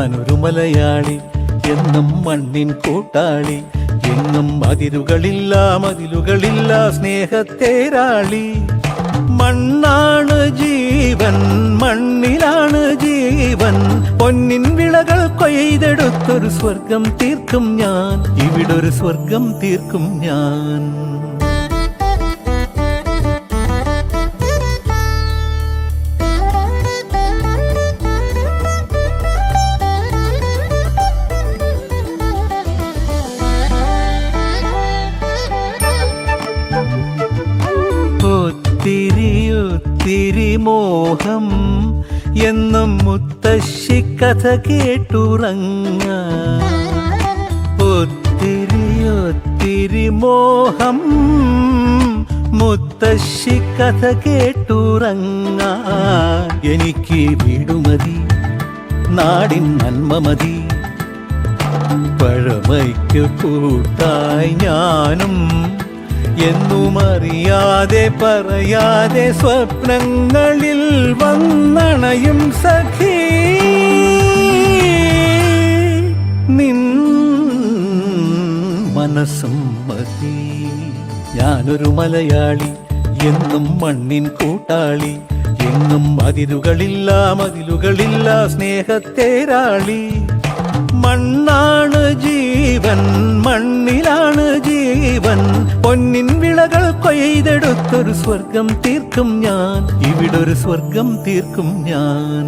ഞാനൊരു മലയാളി, എന്നും മണ്ണിൻ കൂട്ടാളി. എങ്ങും അതിരുകളില്ല മതിലുകളില്ല സ്നേഹത്തേരാളി. മണ്ണാണ് ജീവൻ, മണ്ണിലാണ് ജീവൻ. പൊന്നിൻ വിളകൾ കൊയ്തെടുത്തൊരു സ്വർഗം തീർക്കും ഞാൻ, ഇവിടൊരു സ്വർഗം തീർക്കും ഞാൻ. ഒത്തിരി മോഹം എന്നും മുത്തശ്ശി കഥ കേട്ടുറങ്ങ. ഒത്തിരി മോഹം മുത്തശ്ശി കഥ കേട്ടുറങ്ങ. എനിക്ക് വീടുമതി, നാടിൻ നന്മ മതി. പഴമയ്ക്ക് കൂട്ടായി ഞാനും എന്നും അറിയാതെ പറയാതെ സ്വപ്നങ്ങളിൽ വന്നണയും സഖി. നിൻ മനസ്സും മതി. ഞാനൊരു മലയാളി, എന്നും മണ്ണിൻ കൂട്ടാളി. എങ്ങും അതിരുകളില്ല മതിലുകളില്ല സ്നേഹത്തേരാളി. മണ്ണാണ് ജീവൻ, മണ്ണിലാണ് ജീവൻ. പൊന്നിൻ വിളകൾ കൊയ്തെടുത്തൊരു സ്വർഗം തീർക്കും ഞാൻ, ഇവിടൊരു സ്വർഗം തീർക്കും ഞാൻ.